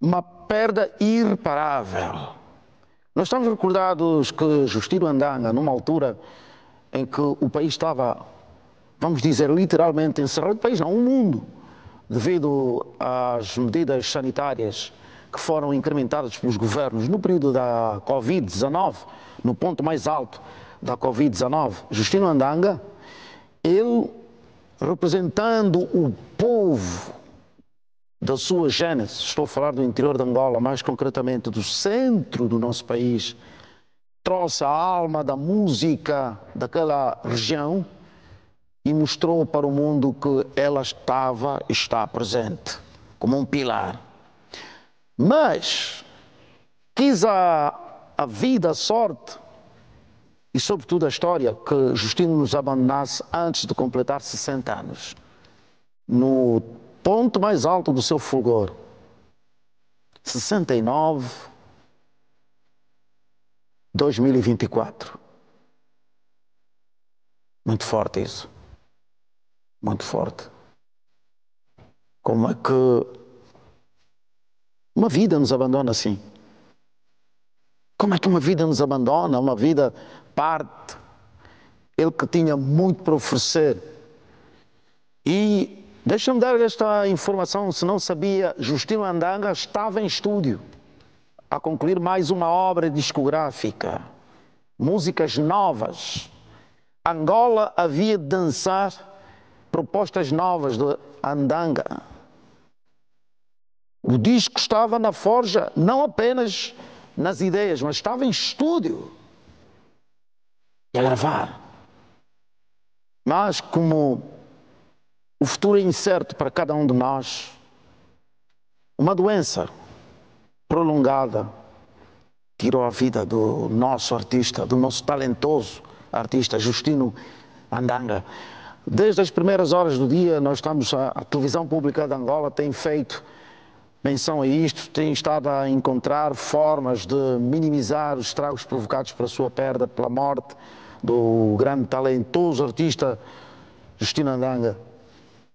uma perda irreparável. Nós estamos recordados que Justino Andanga, numa altura em que o país estava, vamos dizer, literalmente encerrado, o país não, o mundo, devido às medidas sanitárias que foram incrementadas pelos governos no período da Covid-19, no ponto mais alto da Covid-19, Justino Andanga, ele, representando o povo da sua gênese, estou a falar do interior de Angola, mais concretamente do centro do nosso país, trouxe a alma da música daquela região e mostrou para o mundo que ela está presente, como um pilar. Mas quis a vida, a sorte e sobretudo a história que Justino nos abandonasse antes de completar 60 anos, no ponto mais alto do seu fulgor. 69, 2024. Muito forte isso. Muito forte. Como é que uma vida nos abandona assim? Como é que uma vida nos abandona? Uma vida parte. Ele que tinha muito para oferecer. E deixa-me dar esta informação, se não sabia, Justino Andanga estava em estúdio a concluir mais uma obra discográfica. Músicas novas. Angola havia de dançar propostas novas de Andanga. O disco estava na forja, não apenas nas ideias, mas estava em estúdio e a gravar. Mas como o futuro é incerto para cada um de nós, uma doença prolongada tirou a vida do nosso artista, do nosso talentoso artista Justino Andanga. Desde as primeiras horas do dia, a televisão pública de Angola tem feito menção a isto, tem estado a encontrar formas de minimizar os estragos provocados pela sua perda, pela morte do grande talentoso artista Justino Andanga.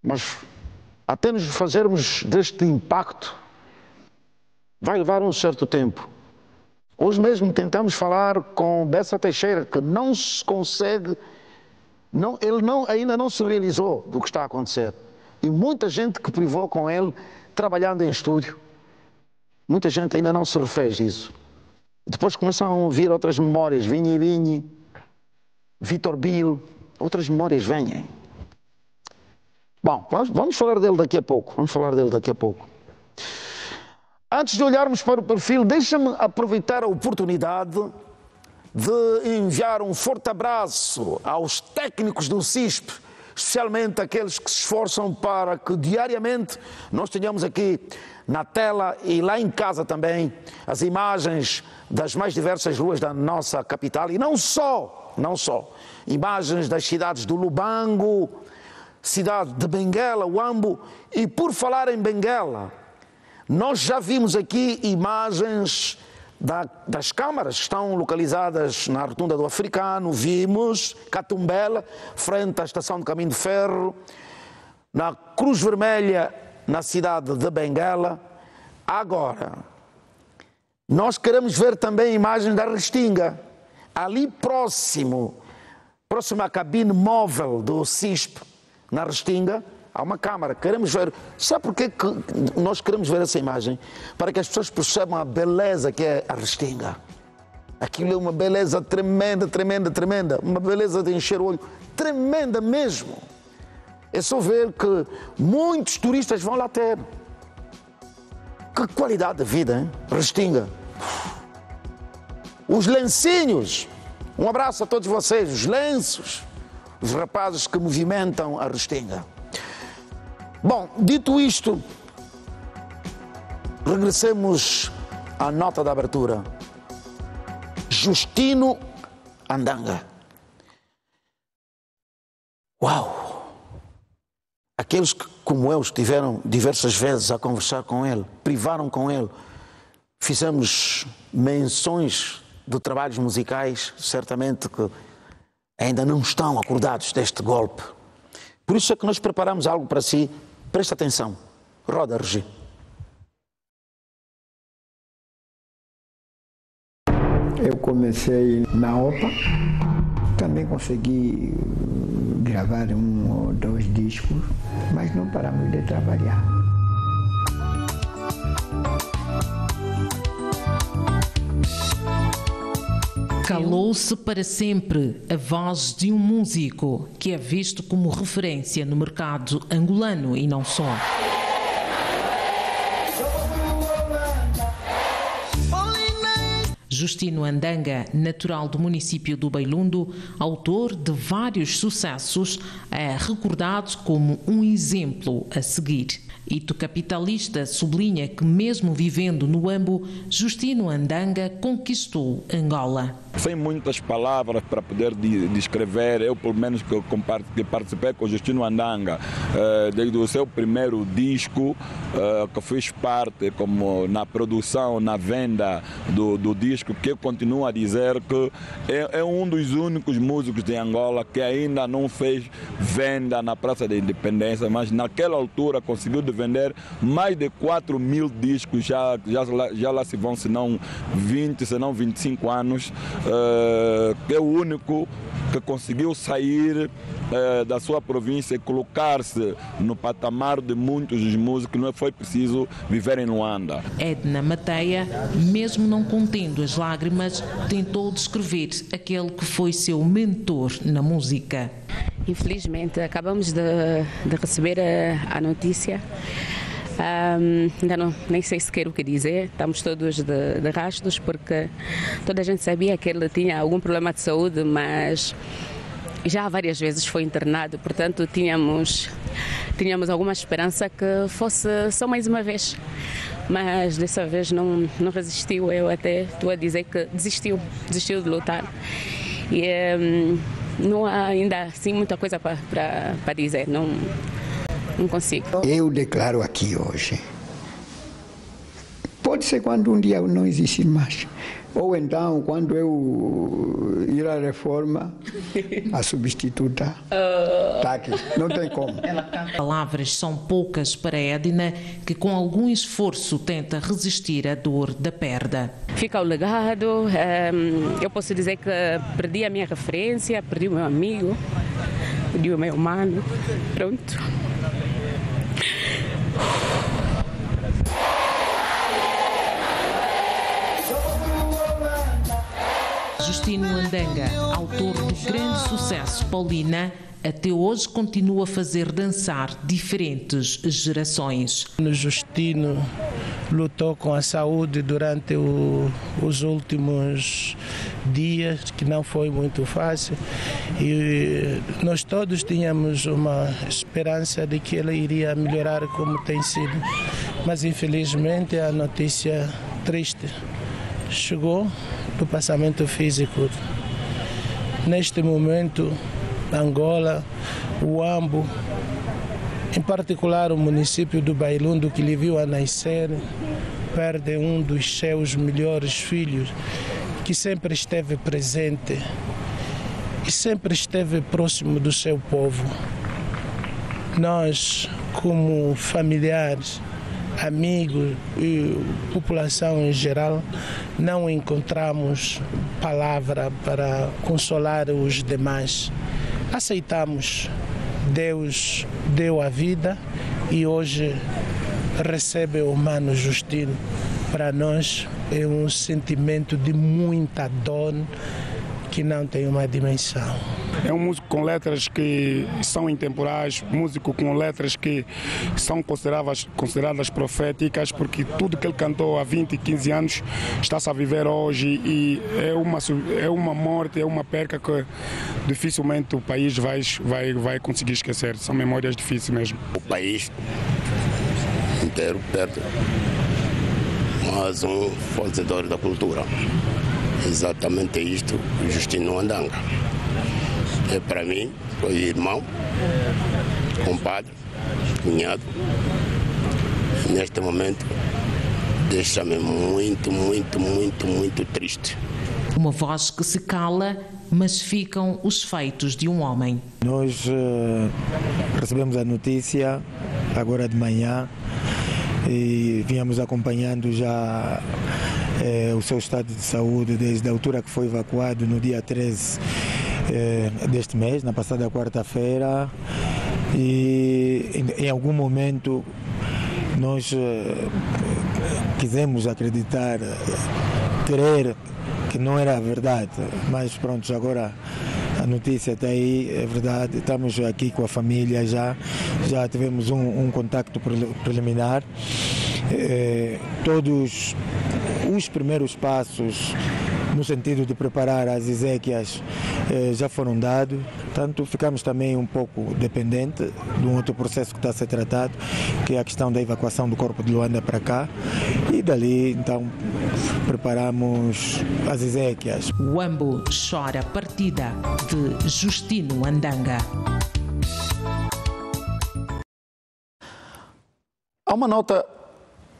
Mas até nos fazermos deste impacto vai levar um certo tempo. Hoje mesmo tentamos falar com Bessa Teixeira, que não se consegue, ainda não se realizou do que está a acontecer. E muita gente que privou com ele, trabalhando em estúdio, muita gente ainda não se refez disso. Depois começam a vir outras memórias, Vinha e Vinha, Vitor Bill, outras memórias vêm. Bom, vamos falar dele daqui a pouco, Antes de olharmos para o perfil, deixa-me aproveitar a oportunidade de enviar um forte abraço aos técnicos do CISP, especialmente aqueles que se esforçam para que diariamente nós tenhamos aqui na tela e lá em casa também as imagens das mais diversas ruas da nossa capital e não só, imagens das cidades do Lubango, cidade de Benguela, Huambo, e por falar em Benguela, nós já vimos aqui imagens das câmaras que estão localizadas na Rotunda do Africano, vimos Catumbela, frente à estação de caminho de ferro, na Cruz Vermelha, na cidade de Benguela. Agora, nós queremos ver também imagens da Restinga, ali próximo à cabine móvel do CISP, na Restinga, há uma câmara, queremos ver. Sabe porquê que nós queremos ver essa imagem? Para que as pessoas percebam a beleza que é a Restinga. Aquilo é uma beleza tremenda, uma beleza de encher o olho, tremenda mesmo. É só ver que muitos turistas vão lá ter. Que qualidade de vida, hein? Restinga. Os lencinhos, um abraço a todos vocês, os lenços, os rapazes que movimentam a Restinga. Bom, dito isto, regressemos à nota da abertura. Justino Andanga. Uau! Aqueles que, como eu, estiveram diversas vezes a conversar com ele, privaram com ele, fizemos menções de trabalhos musicais, certamente que ainda não estão acordados deste golpe. Por isso é que nós preparamos algo para si. Presta atenção. Roda, Regi. Eu comecei na OPA, também consegui gravar 1 ou 2 discos, mas não paramos de trabalhar. Calou-se para sempre a voz de um músico que é visto como referência no mercado angolano e não só. Justino Andanga, natural do município do Bailundo, autor de vários sucessos, é recordado como um exemplo a seguir. Ito capitalista sublinha que, mesmo vivendo no Ambo, Justino Andanga conquistou Angola. Sem muitas palavras para poder descrever, eu pelo menos que participei com o Justino Andanga desde o seu primeiro disco, que fiz parte como na produção, na venda do disco, que eu continuo a dizer que é um dos únicos músicos de Angola que ainda não fez venda na Praça da Independência, mas naquela altura conseguiu vender mais de 4.000 discos, já lá se vão, se não 20, se não 25 anos, que é o único que conseguiu sair da sua província e colocar-se no patamar de muitos dos músicos. Não foi preciso viver em Luanda. Edna Mateia, mesmo não contendo as lágrimas, tentou descrever aquele que foi seu mentor na música. Infelizmente, acabamos de receber a notícia. Ainda não, nem sei sequer o que dizer, estamos todos de rastos, porque toda a gente sabia que ele tinha algum problema de saúde, mas já várias vezes foi internado, portanto tínhamos alguma esperança que fosse só mais uma vez, mas dessa vez não resistiu. Eu até estou a dizer que desistiu de lutar, e não há ainda assim muita coisa para dizer, não consigo. Eu declaro aqui hoje, pode ser quando um dia eu não existir mais, ou então quando eu ir à reforma, a substituta está aqui, não tem como. Palavras são poucas para Edna, que com algum esforço tenta resistir à dor da perda. Fica o legado, eu posso dizer que perdi a minha referência, perdi o meu amigo, perdi o meu mano, pronto. Justino Andanga, autor do grande sucesso Paulina, até hoje continua a fazer dançar diferentes gerações. Justino lutou com a saúde durante os últimos dias, que não foi muito fácil, e nós todos tínhamos uma esperança de que ele iria melhorar como tem sido, mas infelizmente a notícia triste chegou do passamento físico. Neste momento, Angola, o Ambo, em particular o município do Bailundo, que lhe viu a nascer, perde um dos seus melhores filhos, que sempre esteve presente e sempre esteve próximo do seu povo. Nós, como familiares, amigos e população em geral, não encontramos palavra para consolar os demais. Aceitamos. Deus deu a vida e hoje recebe o mano Justino. Para nós é um sentimento de muita dor que não tem uma dimensão. É um músico com letras que são intemporais, músico com letras que são consideradas proféticas, porque tudo que ele cantou há 20, 15 anos está-se a viver hoje, e é uma morte, é uma perca que dificilmente o país vai conseguir esquecer. São memórias difíceis mesmo. O país inteiro perde mais um fornecedor da cultura. Exatamente isto, Justino Andanga. É para mim, foi irmão, compadre, cunhado. Neste momento, deixa-me muito, muito, muito, muito triste. Uma voz que se cala, mas ficam os feitos de um homem. Nós recebemos a notícia agora de manhã e vínhamos acompanhando já o seu estado de saúde desde a altura que foi evacuado no dia 13 deste mês, na passada quarta-feira, e em algum momento nós quisemos acreditar, crer que não era verdade, mas pronto, agora a notícia está aí, é verdade, estamos aqui com a família já tivemos um contacto preliminar. Todos os primeiros passos no sentido de preparar as exéquias já foram dados, tanto ficamos também um pouco dependentes de um outro processo que está a ser tratado, que é a questão da evacuação do corpo de Luanda para cá, e dali então preparamos as exéquias. Wambo chora a partida de Justino Andanga. Há uma nota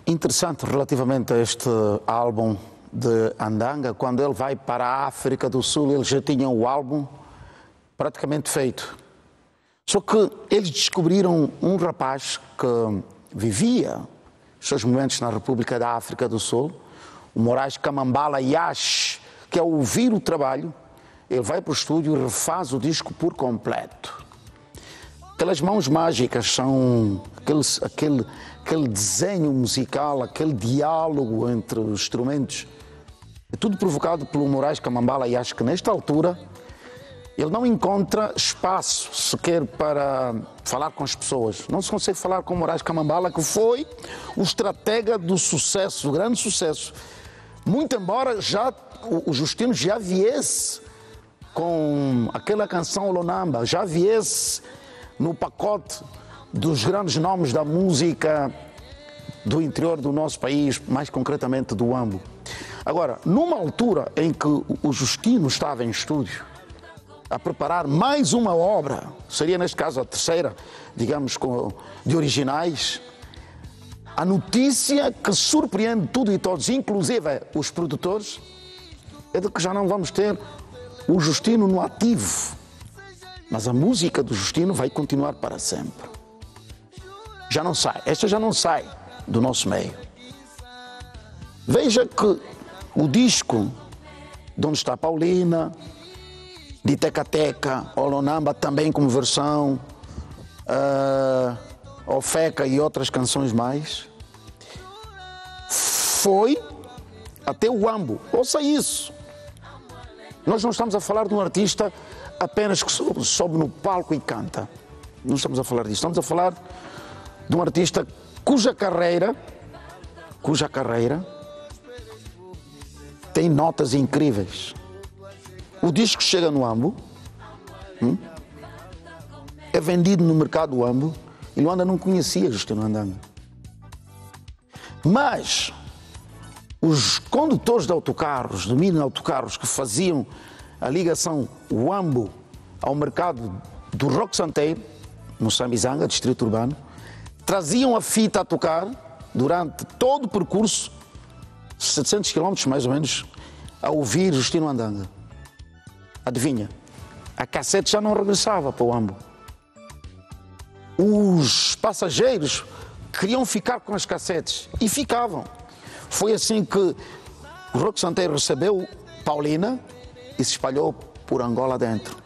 interessante relativamente a este álbum de Andanga. Quando ele vai para a África do Sul, eles já tinham o álbum praticamente feito. Só que eles descobriram um rapaz que vivia os seus momentos na República da África do Sul, o Moraes Kamambala Yash, que ao ouvir o trabalho, ele vai para o estúdio e refaz o disco por completo. Aquelas mãos mágicas são aquele desenho musical, aquele diálogo entre os instrumentos. É tudo provocado pelo Moraes Kamambala, e acho que nesta altura ele não encontra espaço sequer para falar com as pessoas. Não se consegue falar com o Moraes Kamambala, que foi o estratega do sucesso, do grande sucesso. Muito embora já o Justino já viesse com aquela canção Olonamba, já viesse no pacote dos grandes nomes da música do interior do nosso país, mais concretamente do Wambo. Agora, numa altura em que o Justino estava em estúdio a preparar mais uma obra, seria neste caso a terceira, digamos, de originais, a notícia que surpreende tudo e todos, inclusive os produtores, é de que já não vamos ter o Justino no ativo. Mas a música do Justino vai continuar para sempre. Já não sai, esta já não sai do nosso meio. Veja que o disco de Onde Está Paulina, de Teca Teca, Olonamba também como versão, Ofeca e outras canções mais, foi até o Wambo. Ouça isso. Nós não estamos a falar de um artista apenas que sobe no palco e canta. Não estamos a falar disso. Estamos a falar de um artista cuja carreira tem notas incríveis. O disco chega no Wambo, é vendido no mercado Wambo, e Luanda não conhecia Justino Andanga. Mas os condutores de autocarros, de mini autocarros, que faziam a ligação Wambo ao mercado do Roque Santeiro, no Sambizanga, distrito urbano, traziam a fita a tocar durante todo o percurso, 700 km mais ou menos, a ouvir Justino Andanga. Adivinha? A cassete já não regressava para o Wambo. Os passageiros queriam ficar com as cassetes e ficavam. Foi assim que o Roque Santeiro recebeu Paulina e se espalhou por Angola dentro.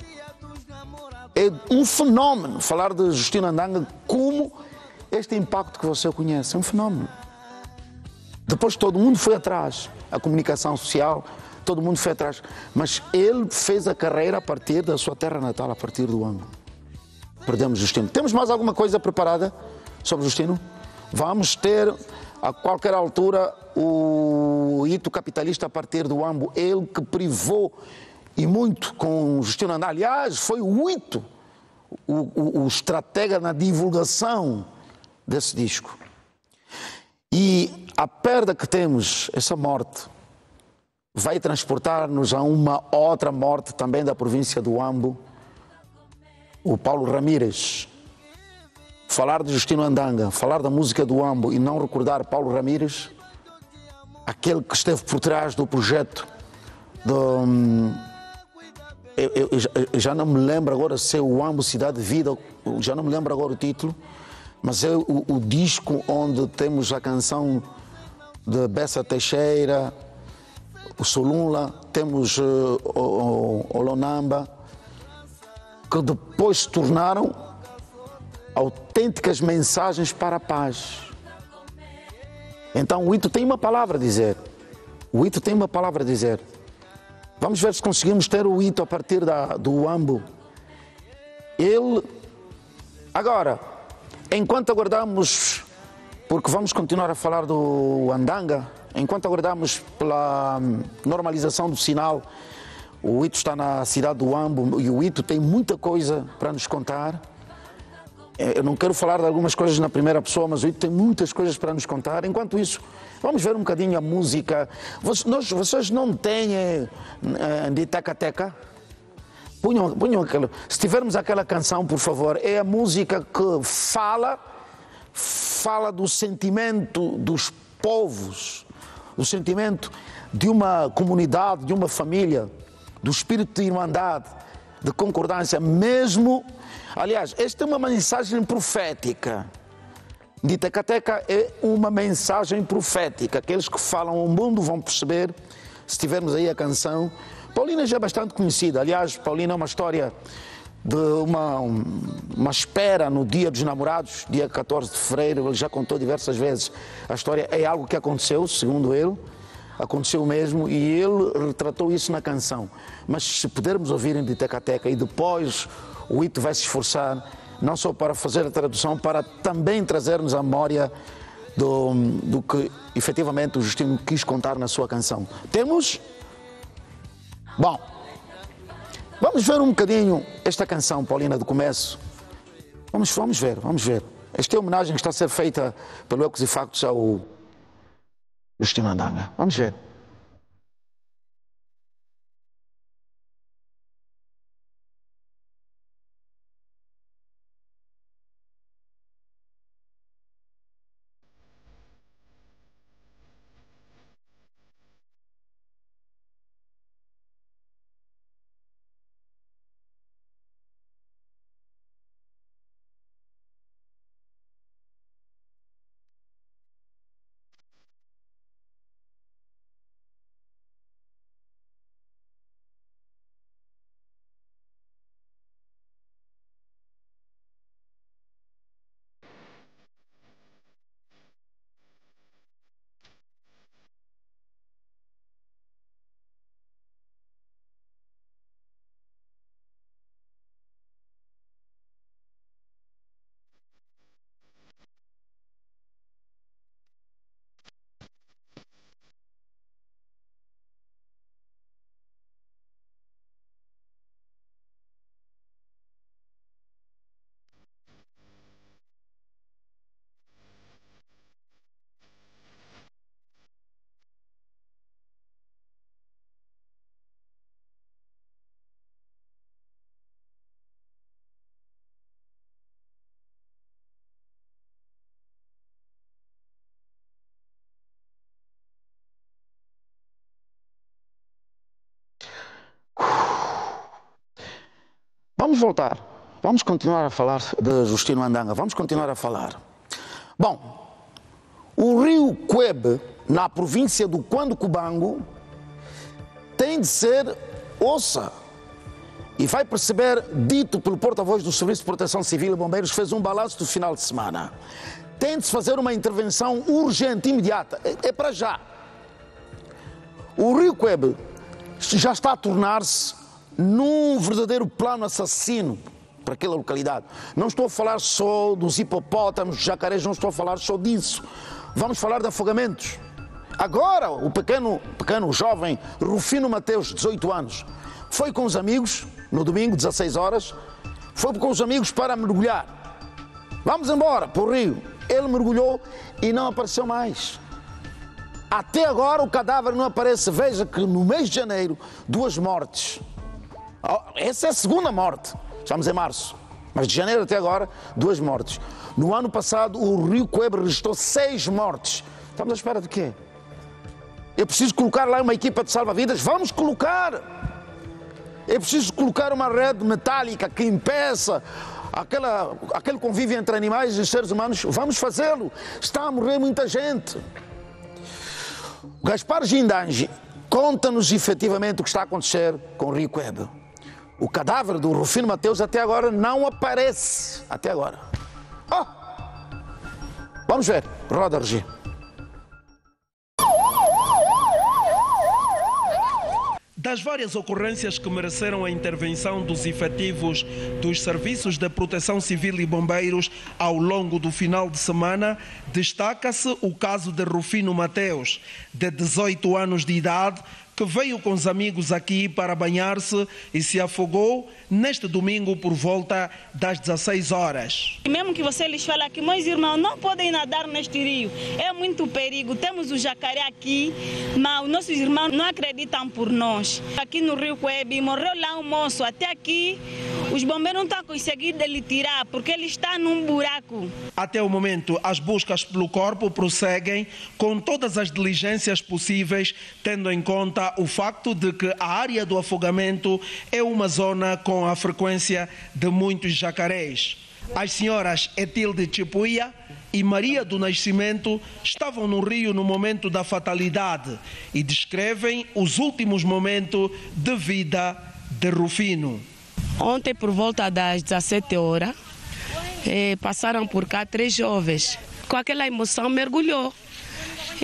É um fenómeno falar de Justino Andanga como este impacto que você conhece. É um fenómeno. Depois todo mundo foi atrás. A comunicação social, todo mundo foi atrás. Mas ele fez a carreira a partir da sua terra natal, a partir do Wambo. Perdemos Justino. Temos mais alguma coisa preparada sobre Justino? Vamos ter a qualquer altura o hito capitalista a partir do Wambo. Ele que privou e muito com Justino Andanga. Aliás, foi o hito, o estratega na divulgação desse disco. E a perda que temos, essa morte, vai transportar-nos a uma outra morte também da província do Wambo, o Paulo Ramírez. Falar de Justino Andanga, falar da música do Wambo e não recordar Paulo Ramírez, aquele que esteve por trás do projeto do... Eu já não me lembro agora se é o Wambo Cidade de Vida, já não me lembro agora o título, mas é o disco onde temos a canção de Bessa Teixeira, o Solunla, temos o Lonamba, que depois se tornaram autênticas mensagens para a paz. Então o Ito tem uma palavra a dizer. O Ito tem uma palavra a dizer. Vamos ver se conseguimos ter o Ito a partir do Uambo. Ele... Agora, enquanto aguardamos, porque vamos continuar a falar do Andanga, enquanto aguardamos pela normalização do sinal, o Ito está na cidade do Uambo e o Ito tem muita coisa para nos contar. Eu não quero falar de algumas coisas na primeira pessoa, mas o Ito tem muitas coisas para nos contar. Enquanto isso, vamos ver um bocadinho a música. Vocês não têm de teca-teca? Punham aquela. Se tivermos aquela canção, por favor, é a música que fala do sentimento dos povos, do sentimento de uma comunidade, de uma família, do espírito de irmandade, de concordância, mesmo. Aliás, esta é uma mensagem profética. De Teca-Teca é uma mensagem profética. Aqueles que falam o mundo vão perceber, se tivermos aí a canção. Paulina já é bastante conhecida. Aliás, Paulina é uma história de uma espera no Dia dos Namorados, dia 14 de fevereiro. Ele já contou diversas vezes. A história é algo que aconteceu, segundo ele. Aconteceu mesmo e ele retratou isso na canção. Mas se pudermos ouvir em de Teca-Teca e depois o Ito vai se esforçar, não só para fazer a tradução, para também trazer-nos a memória do que efetivamente o Justino quis contar na sua canção. Temos? Bom, vamos ver um bocadinho esta canção, Paulina, do começo. Vamos ver. Esta é a homenagem que está a ser feita pelo Ecos e Factos ao Justino Andanga. Vamos ver. Vamos voltar. Vamos continuar a falar de Justino Andanga. Vamos continuar a falar. Bom, o rio Cuebe, na província do Cuando-Cubango, tem de ser ossa. E vai perceber, dito pelo porta-voz do Serviço de Proteção Civil e Bombeiros, fez um balanço do final de semana. Tem de se fazer uma intervenção urgente, imediata. É para já. O rio Cuebe já está a tornar-se num verdadeiro plano assassino para aquela localidade. Não estou a falar só dos hipopótamos, dos jacarés, não estou a falar só disso. Vamos falar de afogamentos. Agora, o pequeno jovem Rufino Mateus, 18 anos, foi com os amigos, no domingo, 16 horas, foi com os amigos para mergulhar. Vamos embora para o rio. Ele mergulhou e não apareceu mais. Até agora o cadáver não aparece. Veja que no mês de janeiro, 2 mortes. Essa é a segunda morte. Estamos em março. Mas de janeiro até agora, 2 mortes. No ano passado, o rio Cuebe registrou 6 mortes. Estamos à espera de quê? É preciso colocar lá uma equipa de salva-vidas? Vamos colocar! É preciso colocar uma rede metálica que impeça aquele convívio entre animais e seres humanos, vamos fazê-lo. Está a morrer muita gente. O Gaspar Gindange conta-nos efetivamente o que está a acontecer com o Rio Quebe. O cadáver do Rufino Mateus até agora não aparece. Até agora. Oh! Vamos ver. Roda, Regi. Das várias ocorrências que mereceram a intervenção dos efetivos dos Serviços de Proteção Civil e Bombeiros ao longo do final de semana, destaca-se o caso de Rufino Mateus, de 18 anos de idade, que veio com os amigos aqui para banhar-se e se afogou neste domingo por volta das 16 horas. Mesmo que você lhes fale que meus irmãos não podem nadar neste rio, é muito perigo. Temos o jacaré aqui, mas os nossos irmãos não acreditam por nós. Aqui no Rio Quebe morreu lá um moço, até aqui os bombeiros não estão conseguindo ele tirar porque ele está num buraco. Até o momento, as buscas pelo corpo prosseguem com todas as diligências possíveis, tendo em conta o facto de que a área do afogamento é uma zona com a frequência de muitos jacarés. As senhoras Etilde Chipuia e Maria do Nascimento estavam no rio no momento da fatalidade e descrevem os últimos momentos de vida de Rufino. Ontem, por volta das 17 horas, passaram por cá 3 jovens. Com aquela emoção, mergulhou.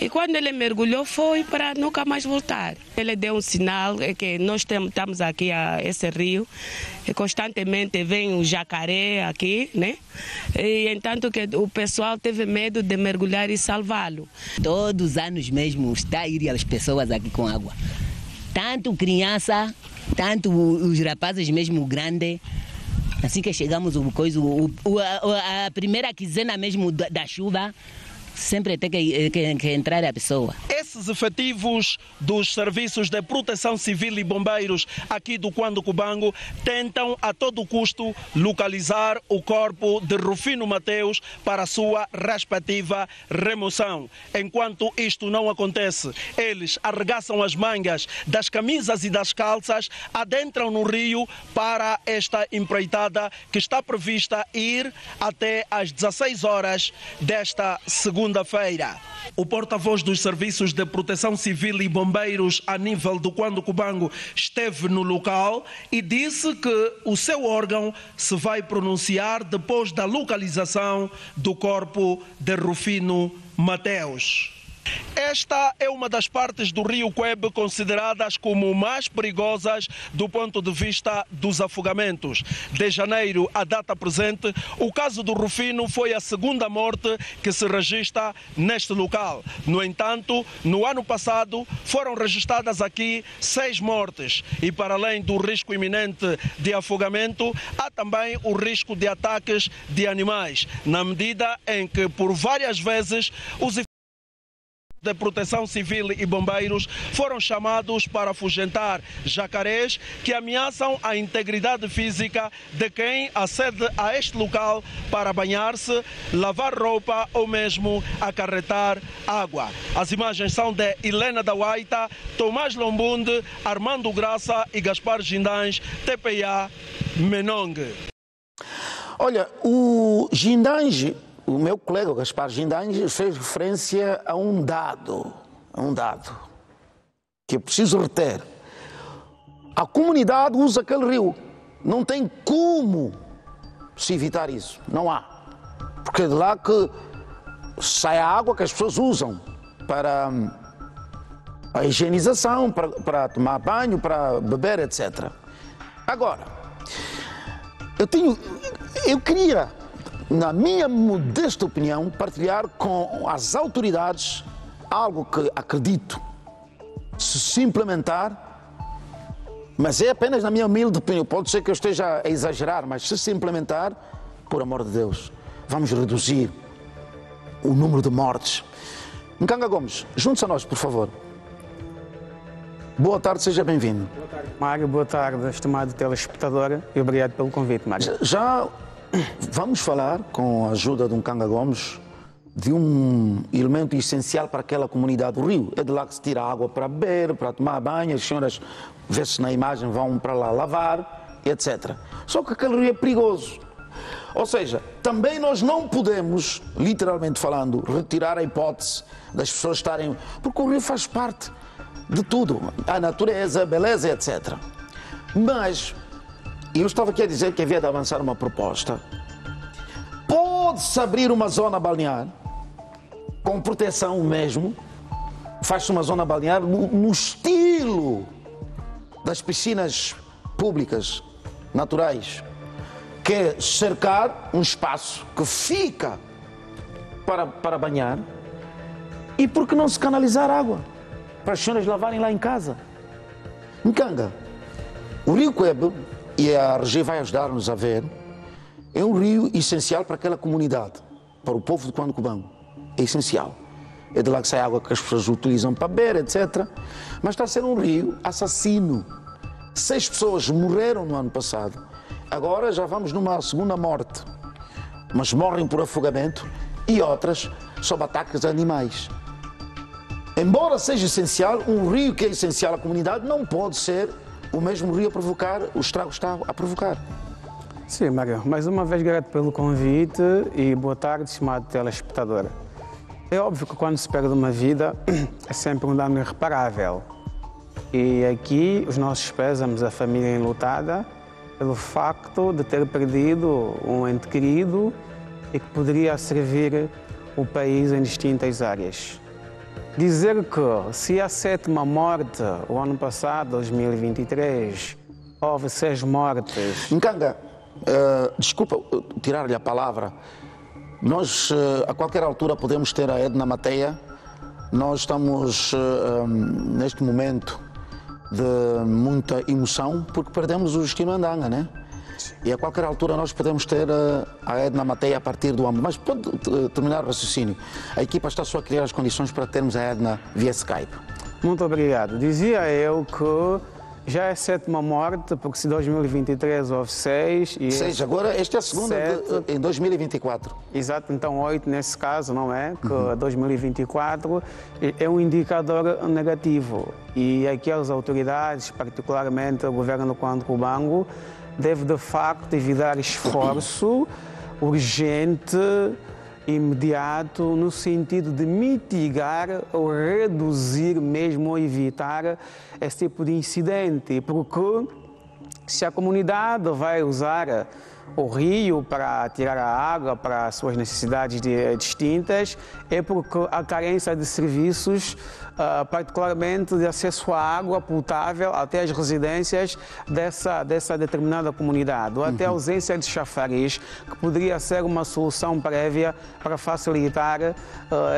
E quando ele mergulhou, foi para nunca mais voltar. Ele deu um sinal que nós estamos aqui a esse rio, e constantemente vem o jacaré aqui, né? E entanto que o pessoal teve medo de mergulhar e salvá-lo. Todos os anos mesmo está a ir as pessoas aqui com água. Tanto criança, tanto os rapazes mesmo grandes. Assim que chegamos a primeira quinzena mesmo da chuva, sempre tem que entrar a pessoa. Esses efetivos dos Serviços de Proteção Civil e Bombeiros aqui do Cuando Cubango tentam a todo custo localizar o corpo de Rufino Mateus para a sua respectiva remoção. Enquanto isto não acontece, eles arregaçam as mangas das camisas e das calças, adentram no rio para esta empreitada que está prevista ir até às 16 horas desta segunda-feira. O porta-voz dos Serviços de Proteção Civil e Bombeiros a nível do Cuando Cubango esteve no local e disse que o seu órgão se vai pronunciar depois da localização do corpo de Rufino Mateus. Esta é uma das partes do Rio Quebe consideradas como mais perigosas do ponto de vista dos afogamentos. De janeiro à data presente, o caso do Rufino foi a segunda morte que se registra neste local. No entanto, no ano passado foram registradas aqui 6 mortes e, para além do risco iminente de afogamento, há também o risco de ataques de animais, na medida em que por várias vezes os de Proteção Civil e Bombeiros foram chamados para afugentar jacarés que ameaçam a integridade física de quem acede a este local para banhar-se, lavar roupa ou mesmo acarretar água. As imagens são de Helena da Huaita, Tomás Lombunde, Armando Graça e Gaspar Gindange, TPA Menongue. Olha, o Gindange, o meu colega, o Gaspar Gindange, fez referência a um dado que eu preciso reter. A comunidade usa aquele rio. Não tem como se evitar isso. Não há. Porque é de lá que sai a água que as pessoas usam para a higienização, para tomar banho, para beber, etc. Agora, eu queria, na minha modesta opinião, partilhar com as autoridades algo que acredito se implementar, mas é apenas na minha humilde opinião. Pode ser que eu esteja a exagerar, mas se implementar, por amor de Deus, vamos reduzir o número de mortes. Nkanga Gomes, junte-se a nós, por favor. Boa tarde, seja bem-vindo. Boa tarde, Mário. Boa tarde, estimado telespectador, e obrigado pelo convite, Mário. Já vamos falar, com a ajuda de Nkanga Gomes, de um elemento essencial para aquela comunidade do Rio. É de lá que se tira água para beber, para tomar banho, as senhoras, vê-se na imagem, vão para lá lavar, etc. Só que aquele rio é perigoso. Ou seja, também nós não podemos, literalmente falando, retirar a hipótese das pessoas estarem... Porque o rio faz parte de tudo, a natureza, a beleza, etc. Mas eu estava aqui a dizer que havia de avançar uma proposta. Pode-se abrir uma zona balnear, com proteção mesmo, faz-se uma zona balnear no estilo das piscinas públicas, naturais, que é cercar um espaço que fica para banhar, e por que não se canalizar água para as senhoras lavarem lá em casa? Nkanga, o rio Quebe, e a RG vai ajudar-nos a ver, é um rio essencial para aquela comunidade, para o povo de Cubango. É essencial. É de lá que sai a água que as pessoas utilizam para beber, etc. Mas está a ser um rio assassino. 6 pessoas morreram no ano passado. Agora já vamos numa segunda morte. Mas morrem por afogamento e outras sob ataques de animais. Embora seja essencial, um rio que é essencial à comunidade não pode ser o mesmo rio a provocar o estrago que está a provocar. Sim, Mário, mais uma vez grato pelo convite e boa tarde, estimado telespectador. É óbvio que quando se perde uma vida é sempre um dano irreparável. E aqui os nossos pésamos à família enlutada pelo facto de ter perdido um ente querido e que poderia servir o país em distintas áreas. Dizer que se a 7ª morte, o ano passado, 2023, houve 6 mortes... Nkanga, desculpa tirar-lhe a palavra. Nós, a qualquer altura, podemos ter a Edna Mateia. Nós estamos, neste momento, de muita emoção, porque perdemos o Justino Andanga, né? E a qualquer altura nós podemos ter a Edna Mateia a partir do ano. Mas pode terminar o raciocínio. A equipa está só a criar as condições para termos a Edna via Skype. Muito obrigado. Dizia eu que já é a 7ª morte, porque se 2023 houve 6... Ou seja, agora esta é a segunda em 2024. Exato, então 8 nesse caso, não é? Que 2024 é um indicador negativo. E aquelas autoridades, particularmente o governo do Cubango, deve de facto evitar esforço urgente, imediato, no sentido de mitigar ou reduzir mesmo ou evitar esse tipo de incidente, porque se a comunidade vai usar o rio para tirar a água para as suas necessidades distintas, é porque há carência de serviços, particularmente de acesso à água potável até as residências dessa determinada comunidade, ou até a ausência de chafariz, que poderia ser uma solução prévia para facilitar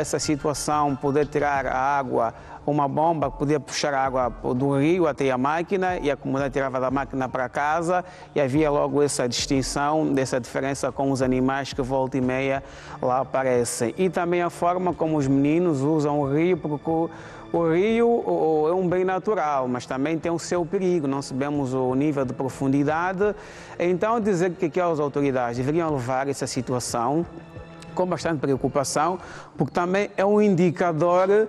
essa situação, poder tirar a água, uma bomba que podia puxar a água do rio até a máquina e a comunidade tirava da máquina para casa e havia logo essa distinção, dessa diferença com os animais que volta e meia lá aparecem. E também a forma como os meninos usam o rio, porque o rio é um bem natural, mas também tem o seu perigo, não sabemos o nível de profundidade. Então dizer que aquelas autoridades deveriam levar essa situação com bastante preocupação, porque também é um indicador,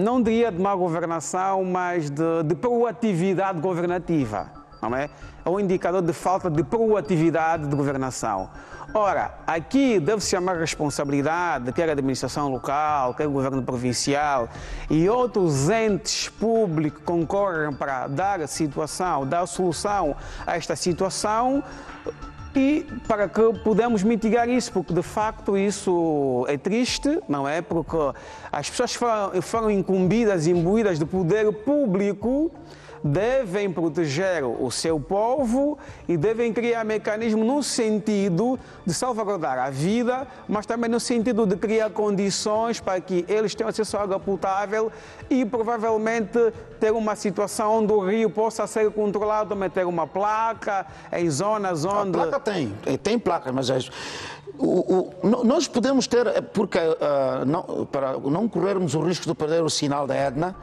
não diria de má governação, mas de proatividade governativa, não é? É um indicador de falta de proatividade de governação. Ora, aqui deve-se chamar a responsabilidade, quer a administração local, quer o governo provincial e outros entes públicos que concorrem para dar solução a esta situação, e para que podemos mitigar isso, porque de facto isso é triste, não é? Porque as pessoas foram incumbidas, imbuídas de poder público, devem proteger o seu povo e devem criar mecanismos no sentido de salvaguardar a vida, mas também no sentido de criar condições para que eles tenham acesso à água potável e provavelmente ter uma situação onde o rio possa ser controlado, meter uma placa em zonas onde... A placa tem placas, mas nós podemos ter, porque para não corrermos o risco de perder o sinal da Edna,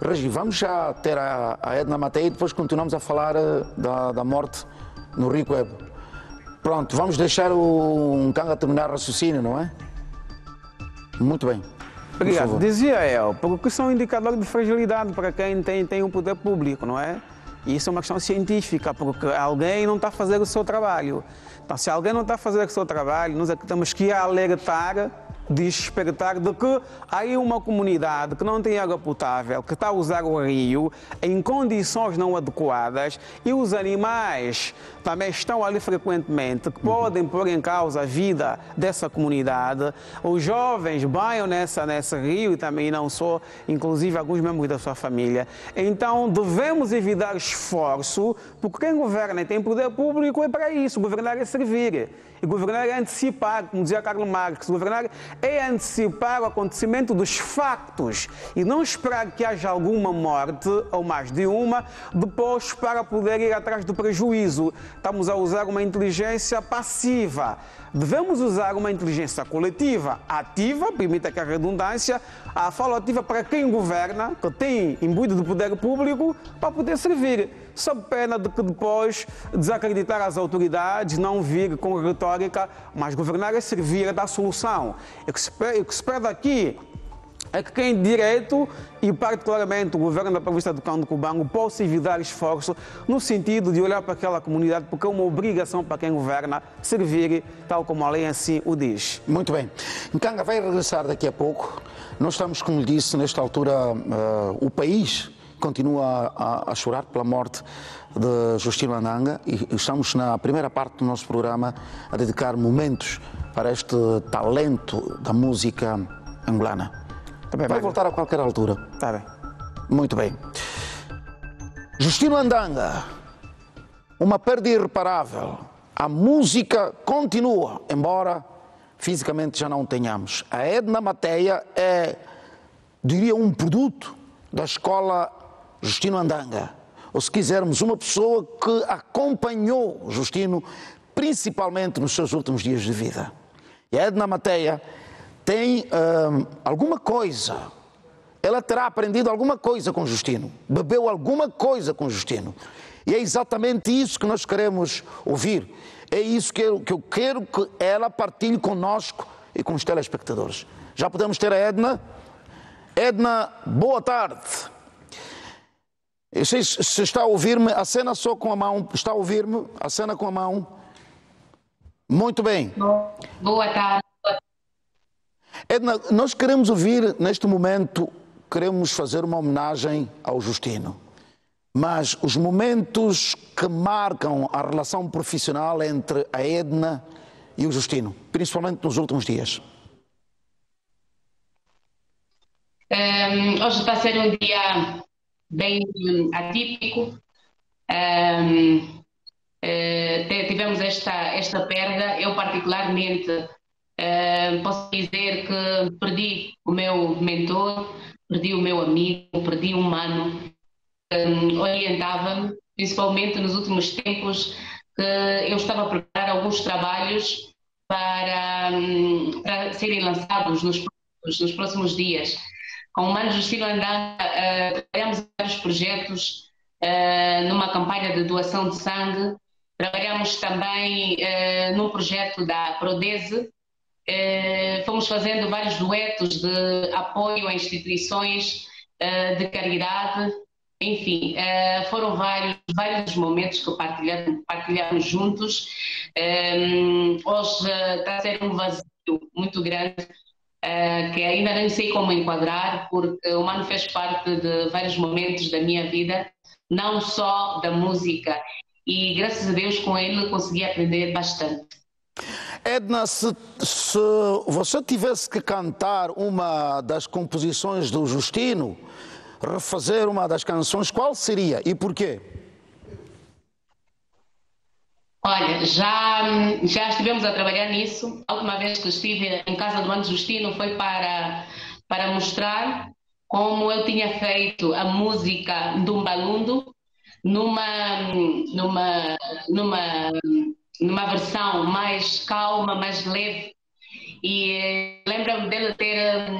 Regi, vamos já ter a Edna Mateia e depois continuamos a falar da morte no Rio Quebe. Pronto, vamos deixar o Nkanga terminar o raciocínio, não é? Muito bem. Obrigado. Dizia eu, porque são indicadores de fragilidade para quem tem um poder público, não é? E isso é uma questão científica, porque alguém não está a fazer o seu trabalho. Então, se alguém não está a fazer o seu trabalho, nós é que temos que alertar, despertar de que há aí uma comunidade que não tem água potável, que está a usar o rio em condições não adequadas e os animais também estão ali frequentemente, que podem pôr em causa a vida dessa comunidade. Os jovens banham nesse rio e também não só, inclusive alguns membros da sua família. Então devemos evitar esforço, porque quem governa e tem poder público é para isso, governar é servir. E governar é antecipar, como dizia Karl Marx, governar é antecipar o acontecimento dos factos e não esperar que haja alguma morte, ou mais de uma, depois para poder ir atrás do prejuízo. Estamos a usar uma inteligência passiva. Devemos usar uma inteligência coletiva, ativa, permita que a redundância, a fala ativa para quem governa, que tem imbuído de poder público, para poder servir. Sob pena de que depois desacreditar as autoridades, não vir com retórica, mas governar é servir, é dar solução. O que se pede aqui é que quem direito, e particularmente o governo da província do Cão do Cubango, possa evitar esforço no sentido de olhar para aquela comunidade, porque é uma obrigação para quem governa servir, tal como a lei assim o diz. Muito bem. Nkanga vai regressar daqui a pouco. Nós estamos, como lhe disse, nesta altura, o país continua a chorar pela morte de Justino Andanga e estamos na primeira parte do nosso programa a dedicar momentos para este talento da música angolana. Vai voltar a qualquer altura. Está bem. Muito bem. Justino Andanga, uma perda irreparável. A música continua, embora fisicamente já não tenhamos. A Edna Mateia é, diria, um produto da escola Justino Andanga. Ou, se quisermos, uma pessoa que acompanhou Justino, principalmente nos seus últimos dias de vida. E a Edna Mateia tem alguma coisa, ela terá aprendido alguma coisa com Justino, bebeu alguma coisa com Justino. E é exatamente isso que nós queremos ouvir. É isso que eu quero que ela partilhe conosco e com os telespectadores. Já podemos ter a Edna. Edna, boa tarde. Eu sei se está a ouvir-me, acena só com a mão. Está a ouvir-me? Acena com a mão. Muito bem. Boa tarde. Edna, nós queremos ouvir, neste momento, queremos fazer uma homenagem ao Justino. Mas os momentos que marcam a relação profissional entre a Edna e o Justino, principalmente nos últimos dias. Hoje está a ser um dia bem atípico. Tivemos esta perda. Eu particularmente posso dizer que perdi o meu mentor, perdi o meu amigo, perdi um mano que orientava-me, principalmente nos últimos tempos, que eu estava a preparar alguns trabalhos para serem lançados nos próximos dias. Com o Mano Justino Andanga, trabalhamos em vários projetos, numa campanha de doação de sangue, trabalhamos também num projeto da Prodese, fomos fazendo vários duetos de apoio a instituições de caridade, enfim, foram vários momentos que partilhamos juntos. Hoje está a ser um vazio muito grande, que ainda nem sei como enquadrar, porque o Mano fez parte de vários momentos da minha vida, não só da música, e graças a Deus com ele consegui aprender bastante. Edna, se você tivesse que cantar uma das composições do Justino, refazer uma das canções, qual seria e porquê? Olha, já estivemos a trabalhar nisso. A última vez que estive em casa do Mano Justino foi para mostrar como eu tinha feito a música do Mbalundo numa versão mais calma, mais leve. E lembro-me dele ter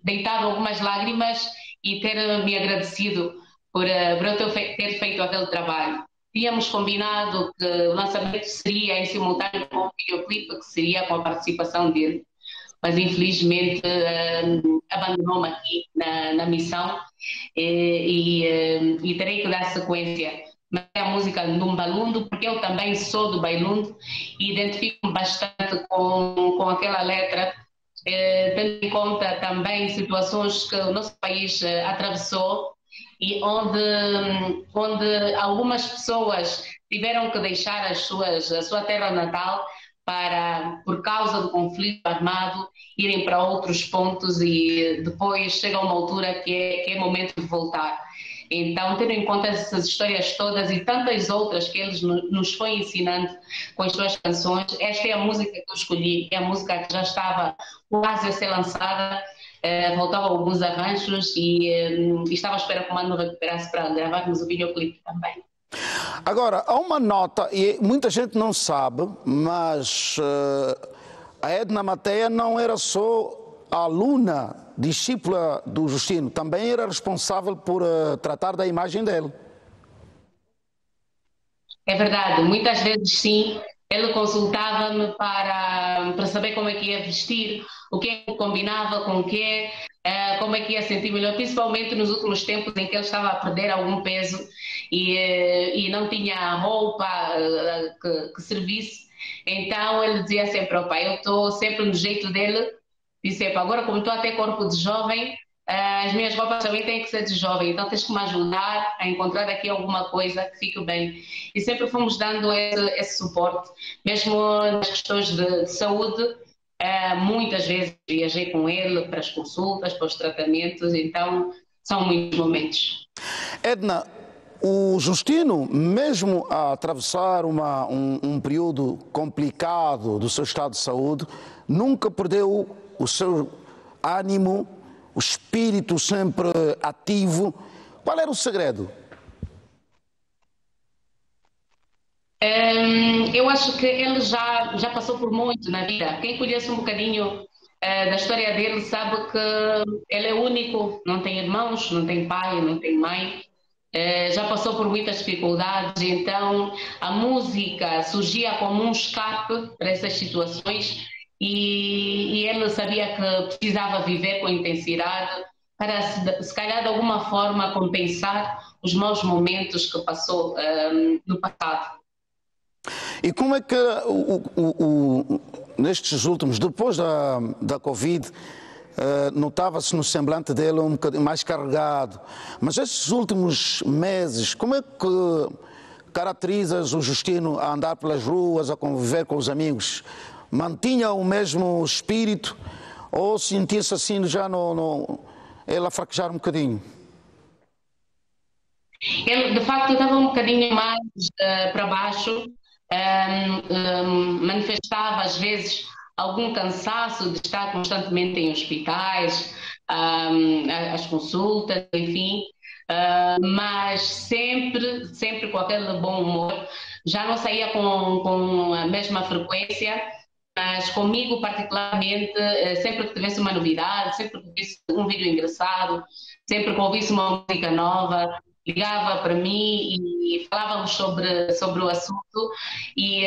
deitado algumas lágrimas e ter me agradecido por eu ter feito aquele trabalho. Tínhamos combinado que o lançamento seria em simultâneo com o videoclipe, que seria com a participação dele, mas infelizmente abandonou-me aqui na missão e terei que dar sequência. mas é a música do Mbalundo, porque eu também sou do Bailundo e identifico-me bastante com aquela letra, tendo em conta também situações que o nosso país atravessou e onde algumas pessoas tiveram que deixar a sua terra natal por causa do conflito armado, irem para outros pontos e depois chega uma altura que é momento de voltar. Então, tendo em conta essas histórias todas e tantas outras que eles nos foi ensinando com as suas canções, esta é a música que eu escolhi, é a música que já estava quase a ser lançada, faltavam alguns arranjos e estava à espera que o Mano recuperasse para gravarmos o videoclipe também. Agora, há uma nota, e muita gente não sabe, mas a Edna Mateia não era só aluna, discípula do Justino, também era responsável por tratar da imagem dele. É verdade, muitas vezes sim, ele consultava-me para saber como é que ia vestir, o que é que combinava com o quê, como é que ia sentir melhor, principalmente nos últimos tempos em que ele estava a perder algum peso e não tinha roupa que servisse. Então ele dizia sempre, opa, eu estou sempre no jeito dele, disse, agora como estou a ter corpo de jovem, as minhas roupas também têm que ser de jovem, então tens que me ajudar a encontrar aqui alguma coisa que fique bem. E sempre fomos dando esse suporte, mesmo nas questões de saúde, muitas vezes viajei com ele para as consultas, para os tratamentos, então são muitos momentos. Edna, o Justino, mesmo a atravessar um período complicado do seu estado de saúde, nunca perdeu o seu ânimo, o espírito sempre ativo. Qual era o segredo? Eu acho que ele já passou por muito na vida. Quem conhece um bocadinho da história dele sabe que ele é único, não tem irmãos, não tem pai, não tem mãe. Já passou por muitas dificuldades, então a música surgia como um escape para essas situações e ele sabia que precisava viver com intensidade para, se calhar, de alguma forma compensar os maus momentos que passou no passado. E como é que nestes últimos, depois da Covid, notava-se no semblante dele um bocadinho mais carregado, mas estes últimos meses, como é que caracterizas o Justino a andar pelas ruas, a conviver com os amigos? Mantinha o mesmo espírito ou sentia-se assim já ele a fraquejar um bocadinho? Ele, de facto, estava um bocadinho mais para baixo, manifestava às vezes algum cansaço de estar constantemente em hospitais, as consultas, enfim, mas sempre com aquele bom humor. Já não saía com a mesma frequência, mas comigo particularmente, sempre que tivesse uma novidade, sempre que tivesse um vídeo engraçado, sempre que ouvisse uma música nova, ligava para mim e falávamos sobre o assunto e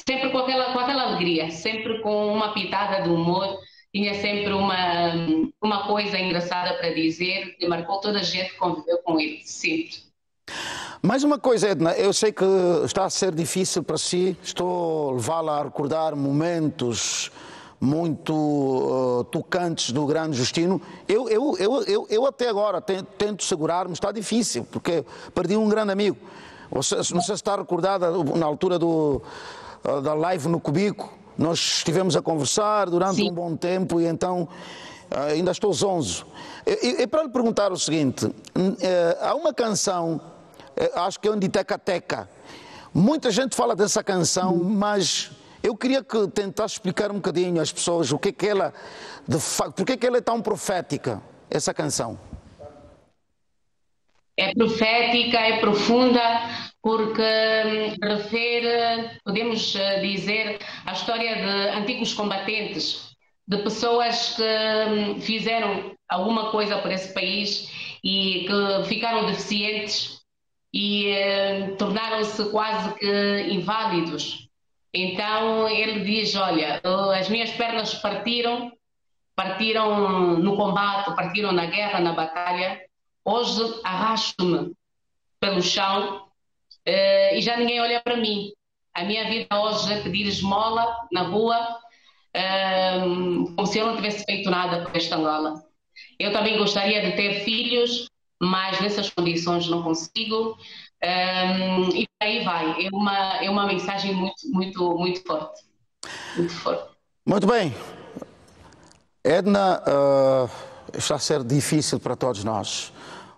sempre com aquela alegria, sempre com uma pitada de humor, tinha sempre uma coisa engraçada para dizer que marcou toda a gente que conviveu com ele, sempre. Mais uma coisa, Edna, eu sei que está a ser difícil para si, estou a levá-la a recordar momentos muito tocantes do grande Justino. Eu até agora tento segurar-me, está difícil, porque perdi um grande amigo. Não sei se está recordada na altura da live no Cubico, nós estivemos a conversar durante um bom tempo e então ainda estou zonzo. E para lhe perguntar o seguinte, há uma canção, acho que é um de Teca Teca, muita gente fala dessa canção, mas eu queria que tentasse explicar um bocadinho às pessoas o que é que ela, de facto, porque é que ela é tão profética, essa canção. É profética, é profunda, porque refere, podemos dizer, a história de antigos combatentes, de pessoas que fizeram alguma coisa por esse país e que ficaram deficientes e tornaram-se quase que inválidos. Então ele diz, olha, as minhas pernas partiram no combate, partiram na guerra, na batalha, hoje arrasto-me pelo chão e já ninguém olha para mim. A minha vida hoje é pedir esmola na rua, como se eu não tivesse feito nada por esta Angola. Eu também gostaria de ter filhos, mas nessas condições não consigo. E aí vai. É uma mensagem muito forte. Muito forte. Muito bem. Edna, está a ser difícil para todos nós.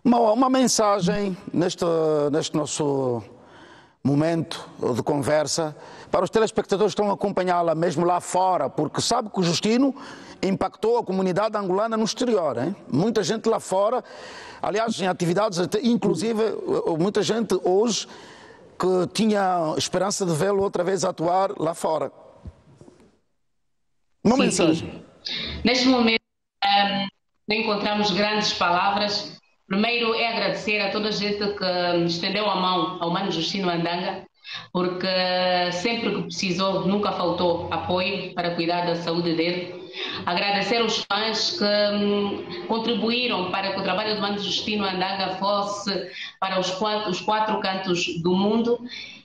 Uma mensagem neste nosso momento de conversa para os telespectadores que estão a acompanhá-la mesmo lá fora, porque sabe que o Justino impactou a comunidade angolana no exterior, hein? Muita gente lá fora, aliás, em atividades, inclusive muita gente hoje que tinha esperança de vê-lo outra vez atuar lá fora. Uma mensagem. Sim. Neste momento, não encontramos grandes palavras. Primeiro é agradecer a toda a gente que estendeu a mão ao Mano Justino Andanga, porque sempre que precisou, nunca faltou apoio para cuidar da saúde dele. Agradecer aos fãs que contribuíram para que o trabalho do Mano Justino Andanga fosse para os quatro cantos do mundo.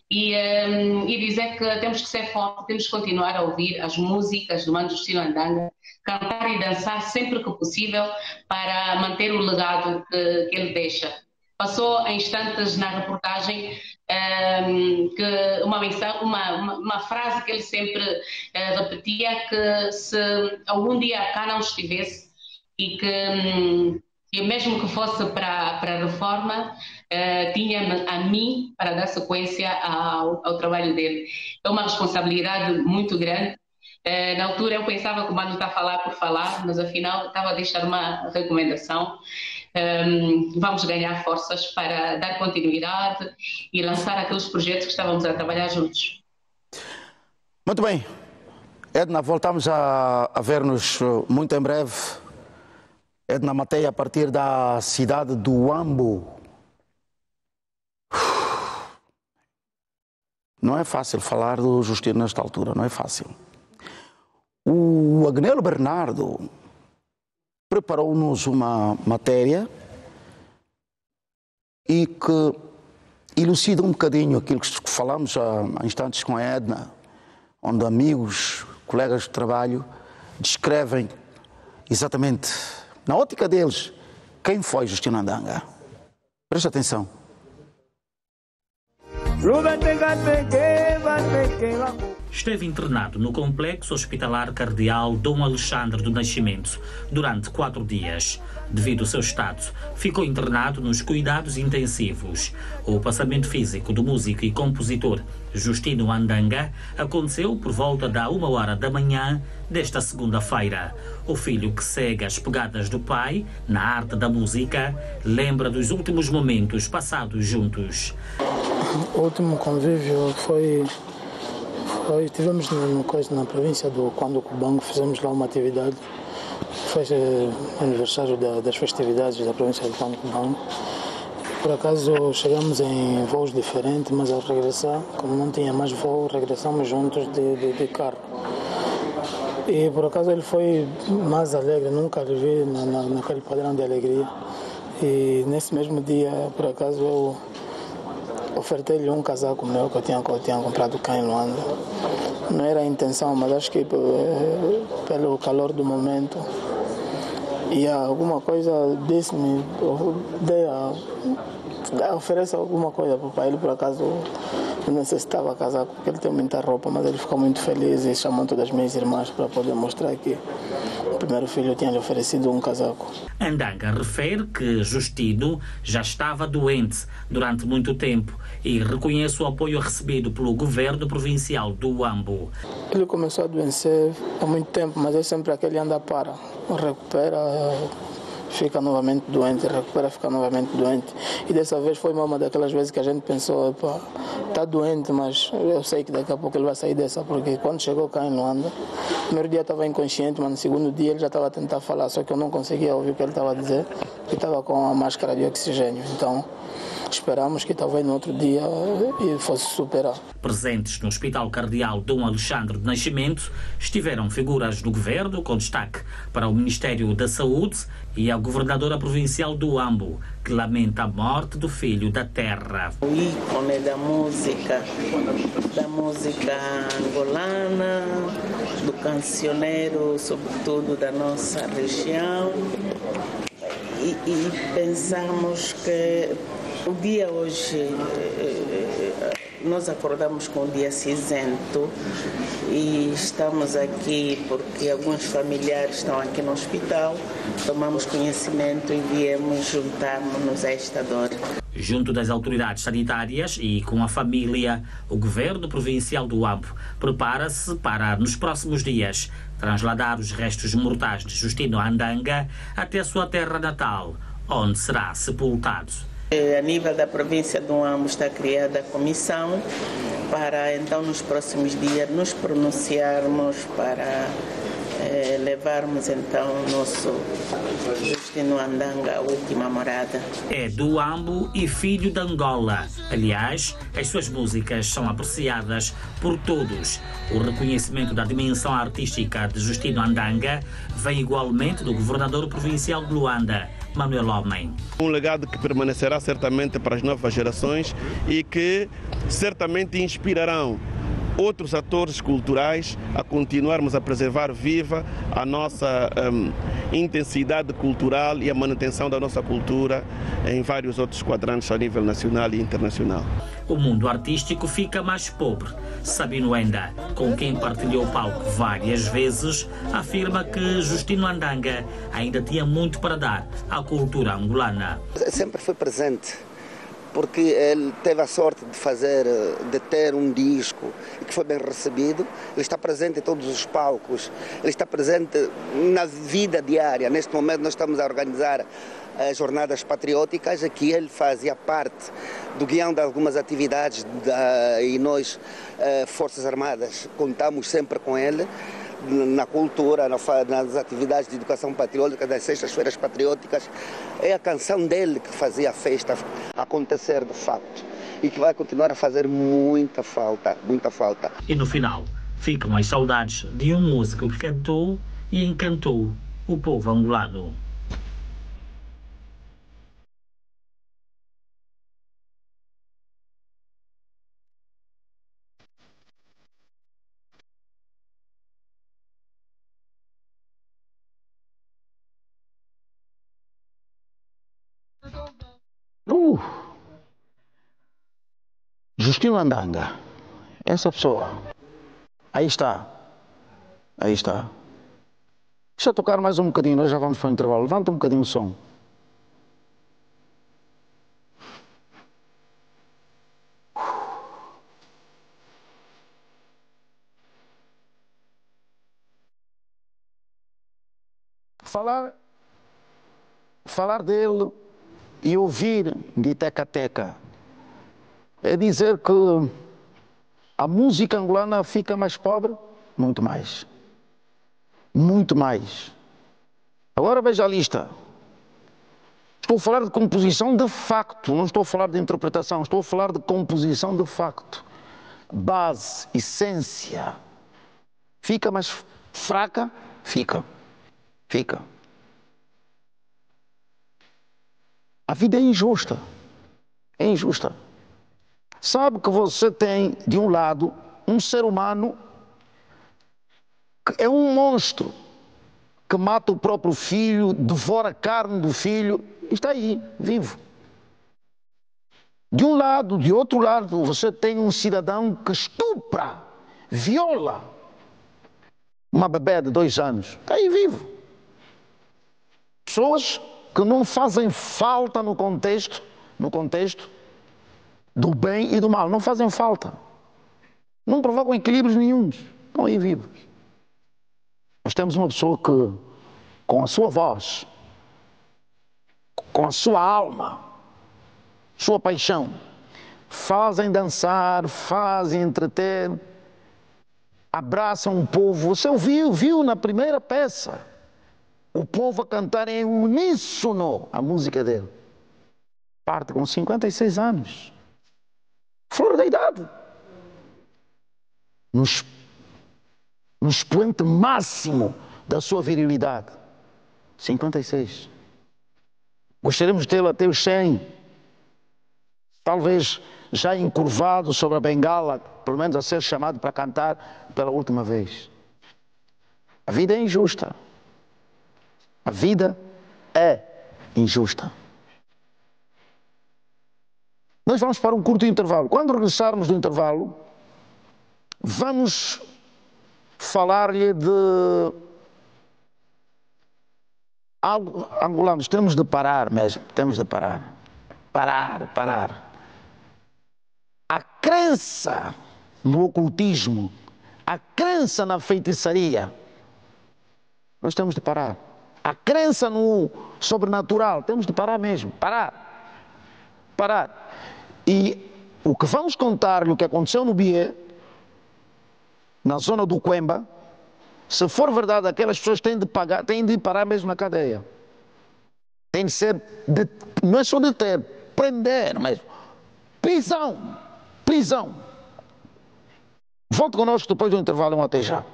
E dizer que temos que ser fortes, temos que continuar a ouvir as músicas do Mano Justino Andanga, cantar e dançar sempre que possível para manter o legado que ele deixa. Passou em instantes na reportagem que uma frase que ele sempre repetia, que se algum dia cá não estivesse e mesmo que fosse para a reforma, tinha a mim para dar sequência ao trabalho dele. É uma responsabilidade muito grande. Na altura eu pensava que o Mano está a falar por falar, mas afinal estava a deixar uma recomendação. Vamos ganhar forças para dar continuidade e lançar aqueles projetos que estávamos a trabalhar juntos. Muito bem. Edna, voltamos a ver-nos muito em breve. Edna Mateia, a partir da cidade do Huambo. Não é fácil falar do Justino nesta altura, não é fácil. O Agnelo Bernardo preparou-nos uma matéria e que elucida um bocadinho aquilo que falamos há instantes com a Edna, onde amigos, colegas de trabalho descrevem exatamente, na ótica deles, quem foi Justino Andanga. Preste atenção. Esteve internado no Complexo Hospitalar Cardeal Dom Alexandre do Nascimento durante 4 dias. Devido ao seu estado, ficou internado nos cuidados intensivos. O passamento físico do músico e compositor Justino Andanga aconteceu por volta da 1h da manhã desta segunda-feira. O filho, que segue as pegadas do pai na arte da música, lembra dos últimos momentos passados juntos. O último convívio foi tivemos na província do Cubango, fizemos lá uma atividade. Foi aniversário das festividades da província do Cubango. Por acaso chegamos em voos diferentes, mas ao regressar, como não tinha mais voo, regressamos juntos de carro. E por acaso ele foi mais alegre, nunca lhe vi naquele padrão de alegria. E nesse mesmo dia, por acaso, eu ofertei-lhe um casaco meu que eu tinha comprado cá em Luanda. Não era a intenção, mas acho que pelo calor do momento e alguma coisa disse-me, oferece alguma coisa para ele, por acaso eu necessitava casaco, porque ele tem muita roupa, mas ele ficou muito feliz e chamou todas as minhas irmãs para poder mostrar que o primeiro filho tinha lhe oferecido um casaco. Andanga refere que Justino já estava doente durante muito tempo e reconhece o apoio recebido pelo governo provincial do Huambo. Ele começou a adoecer há muito tempo, mas é sempre aquele anda para, recupera, fica novamente doente, recupera, fica novamente doente. E dessa vez foi uma daquelas vezes que a gente pensou, está doente, mas eu sei que daqui a pouco ele vai sair dessa, porque quando chegou cá em Luanda, no primeiro dia estava inconsciente, mas no segundo dia ele já estava a tentar falar, só que eu não conseguia ouvir o que ele estava a dizer, porque estava com a máscara de oxigênio. Então, esperamos que talvez no outro dia ele fosse superar. Presentes no Hospital Cardeal Dom Alexandre do Nascimento estiveram figuras do governo, com destaque para o Ministério da Saúde e a governadora provincial do Huambo, que lamenta a morte do filho da terra. O ícone da música angolana, do cancioneiro, sobretudo da nossa região. E pensamos que o dia hoje, nós acordamos com um dia cinzento e estamos aqui porque alguns familiares estão aqui no hospital, tomamos conhecimento e viemos juntar-nos a esta dor. Junto das autoridades sanitárias e com a família, o governo provincial do Huambo prepara-se para, nos próximos dias, trasladar os restos mortais de Justino Andanga até a sua terra natal, onde será sepultado. A nível da província do Huambo está criada a comissão para, então, nos próximos dias, nos pronunciarmos para levarmos, então, o nosso Justino Andanga à última morada. É do Huambo e filho de Angola. Aliás, as suas músicas são apreciadas por todos. O reconhecimento da dimensão artística de Justino Andanga vem igualmente do governador provincial de Luanda, Manuel Homem. Um legado que permanecerá certamente para as novas gerações e que certamente inspirarão outros atores culturais a continuarmos a preservar viva a nossa intensidade cultural e a manutenção da nossa cultura em vários outros quadrantes a nível nacional e internacional. O mundo artístico fica mais pobre. Sabino Enda, com quem partilhou o palco várias vezes, afirma que Justino Andanga ainda tinha muito para dar à cultura angolana. Sempre foi presente, porque ele teve a sorte de ter um disco que foi bem recebido. Ele está presente em todos os palcos, ele está presente na vida diária. Neste momento nós estamos a organizar as jornadas patrióticas, aqui ele fazia parte do guião de algumas atividades e nós, Forças Armadas, contamos sempre com ele na cultura, nas atividades de educação patriótica, das sextas-feiras patrióticas. É a canção dele que fazia a festa acontecer de facto e que vai continuar a fazer muita falta, muita falta. E no final, ficam as saudades de um músico que cantou e encantou o povo angolano. Justino Andanga, essa pessoa, aí está. Deixa eu tocar mais um bocadinho, nós já vamos para o intervalo. Levanta um bocadinho o som. Falar dele e ouvir de teca-teca é dizer que a música angolana fica mais pobre? Muito mais. Muito mais. Agora veja a lista. Estou a falar de composição de facto, não estou a falar de interpretação, estou a falar de composição de facto. Base, essência. Fica mais fraca? Fica. A vida é injusta. É injusta. Sabe que você tem, de um lado, um ser humano que é um monstro, que mata o próprio filho, devora a carne do filho, e está aí, vivo. De um lado, de outro lado, você tem um cidadão que estupra, viola uma bebé de 2 anos, está aí vivo. Pessoas que não fazem falta no contexto do bem e do mal, não fazem falta. Não provocam equilíbrios nenhuns, estão aí vivos. Nós temos uma pessoa que, com a sua voz, com a sua alma, sua paixão, fazem dançar, fazem entreter, abraçam o povo. Você viu na primeira peça o povo a cantar em uníssono a música dele. Parte com 56 anos. Flor da idade. No expoente máximo da sua virilidade. 56. Gostaríamos de tê-lo até os 100. Talvez já encurvado sobre a bengala, pelo menos a ser chamado para cantar pela última vez. A vida é injusta. A vida é injusta. Nós vamos para um curto intervalo. Quando regressarmos do intervalo, vamos falar-lhe de algo. Angolanos, temos de parar mesmo. Temos de parar. Parar. A crença no ocultismo, a crença na feitiçaria, nós temos de parar. A crença no sobrenatural, temos de parar mesmo. Parar. E o que vamos contar-lhe, o que aconteceu no Bié, na zona do Quemba, se for verdade, aquelas pessoas têm de ir parar mesmo na cadeia. Tem de ser, não é só deter, prender mesmo. Prisão. Volte connosco depois do intervalo, até já.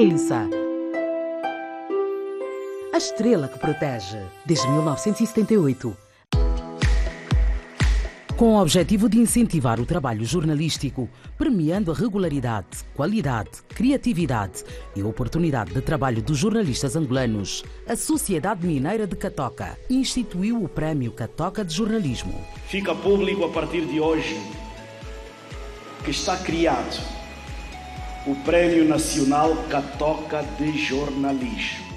ENSA, a estrela que protege, desde 1978. Com o objetivo de incentivar o trabalho jornalístico, premiando a regularidade, qualidade, criatividade e oportunidade de trabalho dos jornalistas angolanos, a Sociedade Mineira de Catoca instituiu o Prémio Catoca de Jornalismo. Fica público a partir de hoje que está criado o Prémio Nacional Catoca de Jornalismo.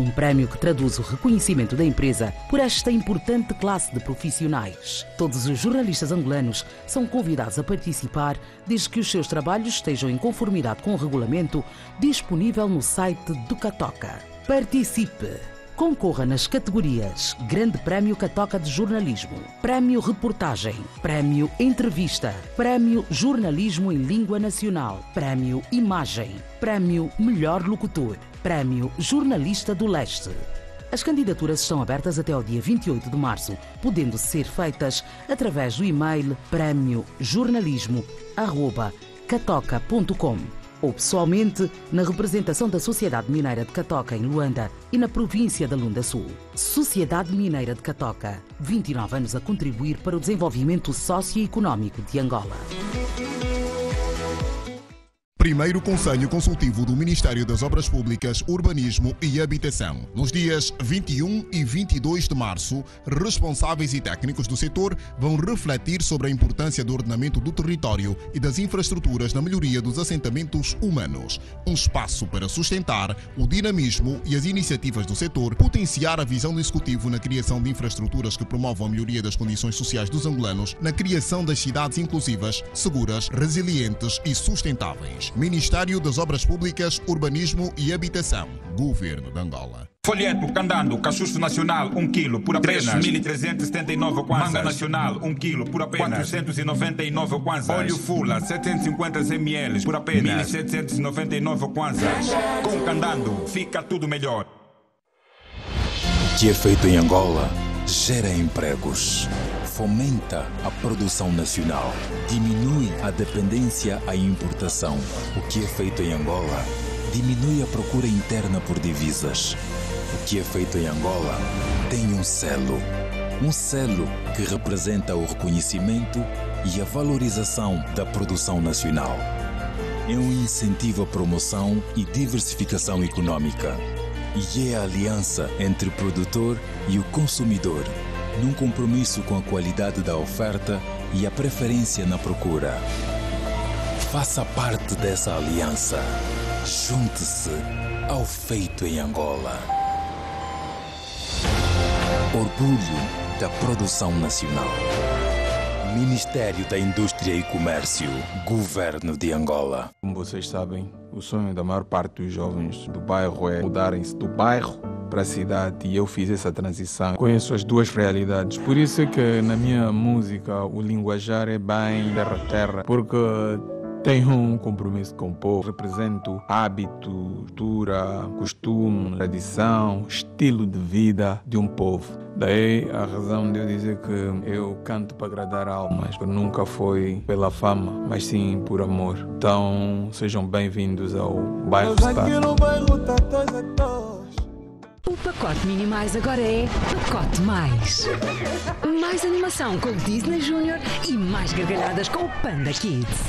Um prémio que traduz o reconhecimento da empresa por esta importante classe de profissionais. Todos os jornalistas angolanos são convidados a participar, desde que os seus trabalhos estejam em conformidade com o regulamento disponível no site do Catoca. Participe! Concorra nas categorias Grande Prémio Catoca de Jornalismo, Prémio Reportagem, Prémio Entrevista, Prémio Jornalismo em Língua Nacional, Prémio Imagem, Prémio Melhor Locutor, Prémio Jornalista do Leste. As candidaturas estão abertas até ao dia 28 de março, podendo ser feitas através do e-mail premiojornalismo@catoca.com. ou pessoalmente na representação da Sociedade Mineira de Catoca em Luanda e na província da Lunda Sul. Sociedade Mineira de Catoca, 29 anos a contribuir para o desenvolvimento socioeconómico de Angola. Primeiro Conselho Consultivo do Ministério das Obras Públicas, Urbanismo e Habitação. Nos dias 21 e 22 de março, responsáveis e técnicos do setor vão refletir sobre a importância do ordenamento do território e das infraestruturas na melhoria dos assentamentos humanos. Um espaço para sustentar o dinamismo e as iniciativas do setor, potenciar a visão do Executivo na criação de infraestruturas que promovam a melhoria das condições sociais dos angolanos, na criação das cidades inclusivas, seguras, resilientes e sustentáveis. Ministério das Obras Públicas, Urbanismo e Habitação. Governo de Angola. Folheto Candando, cachusto nacional, 1 kg por apenas 3.379 kwanzas. Manga nacional, 1 kg por apenas 499 kwanzas. Óleo Fula, 750 ml por apenas 1.799 kwanzas. Com Candando, fica tudo melhor. O que é feito em Angola gera empregos, fomenta a produção nacional, diminui a dependência à importação. O que é feito em Angola diminui a procura interna por divisas. O que é feito em Angola tem um selo que representa o reconhecimento e a valorização da produção nacional. É um incentivo à promoção e diversificação econômica. E é a aliança entre o produtor e o consumidor, num compromisso com a qualidade da oferta e a preferência na procura. Faça parte dessa aliança. Junte-se ao feito em Angola. Orgulho da produção nacional. Ministério da Indústria e Comércio, Governo de Angola. Como vocês sabem, o sonho da maior parte dos jovens do bairro é mudarem-se do bairro para a cidade, e eu fiz essa transição. Conheço as duas realidades, por isso é que na minha música o linguajar é bem terra-terra, porque Tenho um compromisso com o povo, represento hábito, cultura, costume, tradição, estilo de vida de um povo. Daí a razão de eu dizer que eu canto para agradar almas, nunca foi pela fama, mas sim por amor. Então sejam bem-vindos ao Bairro Star. O pacote Mini Mais agora é Pacote Mais. Mais animação com o Disney Junior e mais gargalhadas com o Panda Kids.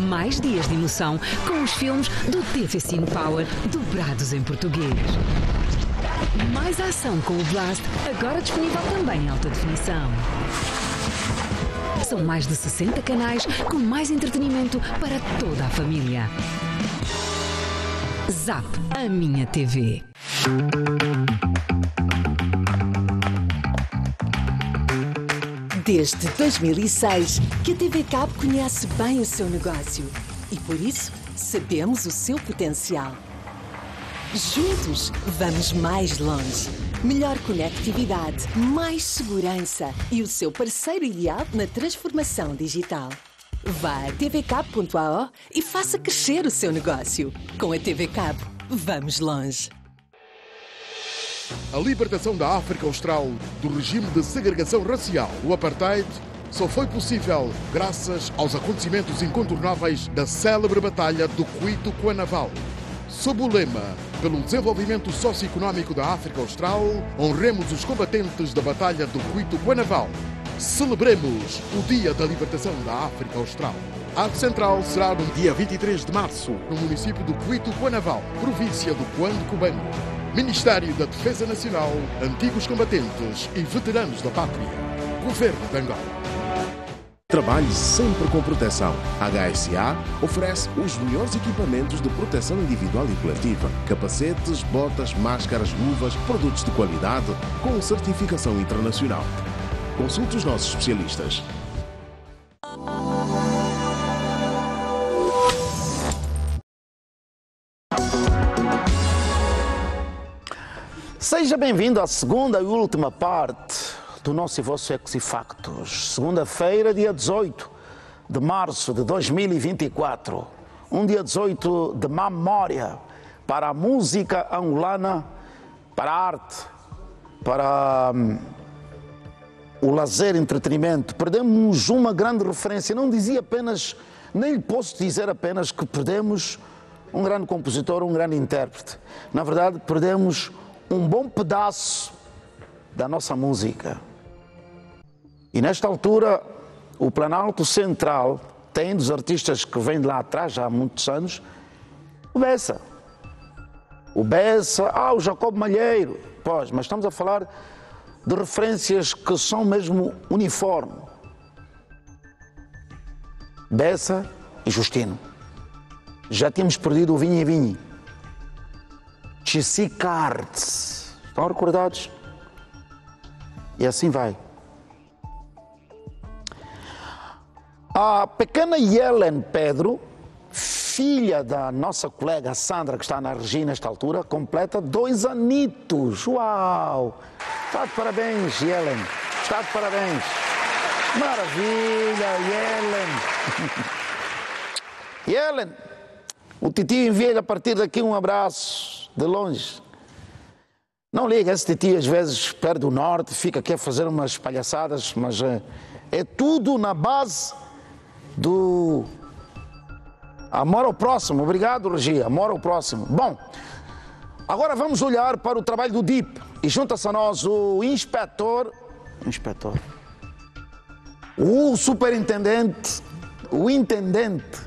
Mais dias de emoção com os filmes do TV Cine Power dobrados em português. Mais ação com o Blast, agora disponível também em alta definição. São mais de 60 canais com mais entretenimento para toda a família. Zap, a minha TV. Desde 2006 que a TV Cabo conhece bem o seu negócio e por isso sabemos o seu potencial. Juntos vamos mais longe. Melhor conectividade, mais segurança e o seu parceiro ideal na transformação digital. Vá a tvcabo.ao e faça crescer o seu negócio. Com a TV Cabo, vamos longe. A libertação da África Austral do regime de segregação racial, o apartheid, só foi possível graças aos acontecimentos incontornáveis da célebre Batalha do Cuito-Cuanaval. Sob o lema pelo desenvolvimento socioeconómico da África Austral, honremos os combatentes da Batalha do Cuito-Cuanaval. Celebremos o Dia da Libertação da África Austral. A arte central será no dia 23 de março, no município do Cuito-Cuanaval, província do Cuando-Cubango. Ministério da Defesa Nacional, antigos combatentes e veteranos da pátria. Governo de Angola. Trabalhe sempre com proteção. A HSA oferece os melhores equipamentos de proteção individual e coletiva. Capacetes, botas, máscaras, luvas, produtos de qualidade com certificação internacional. Consulte os nossos especialistas. Seja bem-vindo à segunda e última parte do nosso e vosso Ecos e Factos. Segunda-feira, dia 18 de março de 2024. Um dia 18 de memória para a música angolana, para a arte, para o lazer e entretenimento. Perdemos uma grande referência. Não dizia apenas, nem lhe posso dizer apenas que perdemos um grande compositor, um grande intérprete. Na verdade, perdemos um bom pedaço da nossa música. E nesta altura, o Planalto Central tem dos artistas que vêm de lá atrás, já há muitos anos, o Bessa. O Bessa, o Jacob Malheiro. Pois, mas estamos a falar de referências que são mesmo uniforme. Bessa e Justino. Já tínhamos perdido o Vinha e Vinha. Chessicards. Estão recordados? E assim vai. A pequena Yelen Pedro, filha da nossa colega Sandra, que está na Regina nesta altura, completa 2 anitos. Uau! Está de parabéns, Yelen. Está de parabéns. Maravilha, Yelen. Yelen, o titio envia-lhe a partir daqui um abraço de longe. Não liga, esse titio às vezes perde o norte, fica aqui a fazer umas palhaçadas, mas é tudo na base do amor ao próximo. Obrigado, Regia. Amor ao próximo. Bom, agora vamos olhar para o trabalho do DIP e junta-se a nós o o superintendente, o intendente